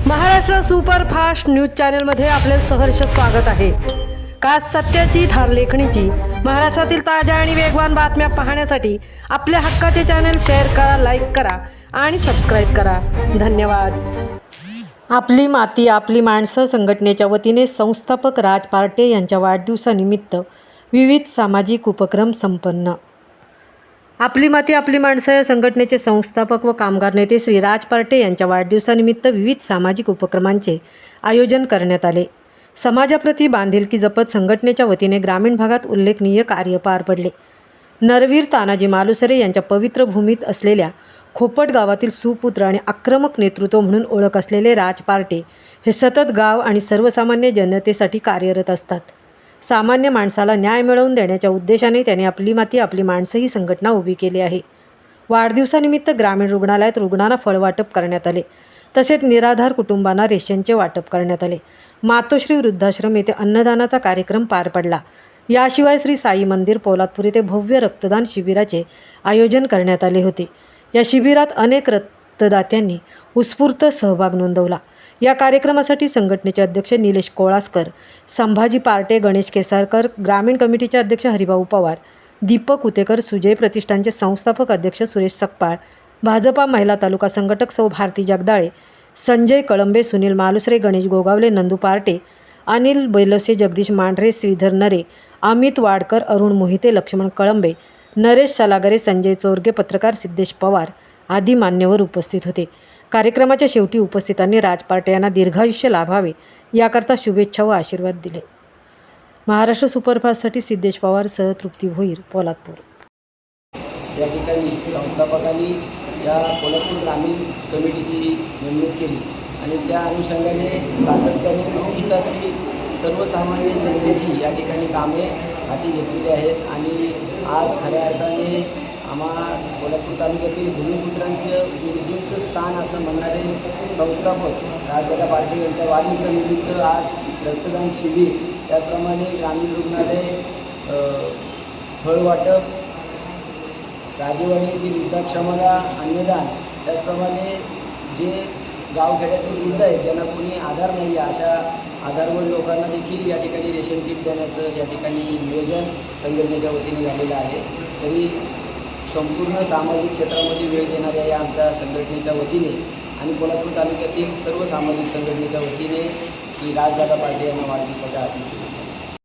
Maharashtra superfast news चॅनलमध्ये आपले सहर्ष स्वागत आहे। खास सत्याची थार लेखणीची महाराष्ट्रातील ताज्या आणि वेगवान बातम्या पाहण्यासाठी आपल्या हक्काचे चॅनल शेअर करा, लाईक करा आणि सबस्क्राईब करा। धन्यवाद। आपली माती आपली माणसं संघटनेच्या वतीने संस्थापक राज पार्टे यांच्या वाढदिवसानिमित्त विविध सामाजिक उपक्रम संपन्न। आपली माती आपली माणसं या संघटनेचे संस्थापक व कामगार नेते श्री राज पार्टे यांच्या वाढदिवसानिमित्त विविध सामाजिक उपक्रमांचे आयोजन करण्यात आले। समाजाप्रती बांधिलकी जपत संघटनेच्या वतीने ग्रामीण भागात उल्लेखनीय कार्य पार पडले। नरवीर तानाजी मालुसरे यांच्या पवित्र भूमीत असलेल्या खोपट गावातील सुपुत्र आणि आक्रमक नेतृत्व म्हणून ओळख असलेले राज पार्टे हे सतत गाव आणि सर्वसामान्य जनतेसाठी कार्यरत असतात। सामान्य माणसाला न्याय मिळवून देण्याच्या उद्देशाने त्यांनी आपली माती आपली माणसं ही संघटना उभी केली आहे। वाढदिवसानिमित्त ग्रामीण रुग्णालयात रुग्णांना फळ वाटप करण्यात आले, तसेच निराधार कुटुंबांना रेशनचे वाटप करण्यात आले। मातोश्री वृद्धाश्रम येथे अन्नदानाचा कार्यक्रम पार पडला। याशिवाय श्री साई मंदिर पोलादपूर येथे भव्य रक्तदान शिबिराचे आयोजन करण्यात आले होते। या शिबिरात अनेक रक्तदात्यांनी उत्स्फूर्त सहभाग नोंदवला। या कार्यक्रमासाठी संघटनेचे अध्यक्ष निलेश कोळासकर, संभाजी पार्टे, गणेश केसारकर, ग्रामीण कमिटीचे अध्यक्ष हरिभाऊ पवार, दीपक उतेकर, सुजय प्रतिष्ठानचे संस्थापक अध्यक्ष सुरेश सकपाळ, भाजपा महिला तालुका संघटक सौ भारती जगदाळे, संजय कळंबे, सुनील मालुसरे, गणेश गोगावले, नंदू पार्टे, अनिल बैलोसे, जगदीश मांढरे, श्रीधर नरे, अमित वाडकर, अरुण मोहिते, लक्ष्मण कळंबे, नरेश सलागरे, संजय चोरगे, पत्रकार सिद्धेश पवार आदी मान्यवर उपस्थित होते। कार्यक्रमाच्या शेवटी उपस्थितांनी राज पार्टे यांना दीर्घायुष्य लाभावे याकरता शुभेच्छा व आशीर्वाद दिले। महाराष्ट्र सुपरफास्टसाठी सिद्धेश पवार सह तृप्ती भोईर, पोलादपूर। या ठिकाणी संस्थापकांनी या पोलादपूर ग्रामीण कमिटीची नेमणूक केली आणि त्या अनुषंगाने सातत्याने लोकहिताची सर्वसामान्य जनतेची या ठिकाणी कामे हाती घेतलेली आहेत आणि आज खऱ्या अर्थाने आम्हा पोलादपूर तालुक्यातील भूमिपुत्रांचं ऊर्जेचं स्थान असं म्हणणारे संस्थापक राजदादा पार्टे यांच्या वाढदिवसानिमित्त आज रक्तदान शिबिर, त्याचप्रमाणे ग्रामीण रुग्णालय, फळ वाटप, राजेवाडी येथील वृद्धाश्रमाला अन्नदान, त्याचप्रमाणे जे गावखेड्यातील वृद्ध आहेत ज्यांना कोणी आधार नाही आहे अशा आधारवड लोकांना देखील या ठिकाणी रेशन किट देण्याचं या ठिकाणी नियोजन संघटनेच्या वतीने झालेलं आहे। तरी संपूर्ण सामाजिक क्षेत्रामध्ये वेळ देणाऱ्या या आमच्या संघटनेच्या वतीने आणि पोलादपूर तालुक्यातील सर्व सामाजिक संघटनेच्या वतीने श्री राजदादा पार्टे यांना वाढदिवसाच्या हार्दिक शुभेच्छा।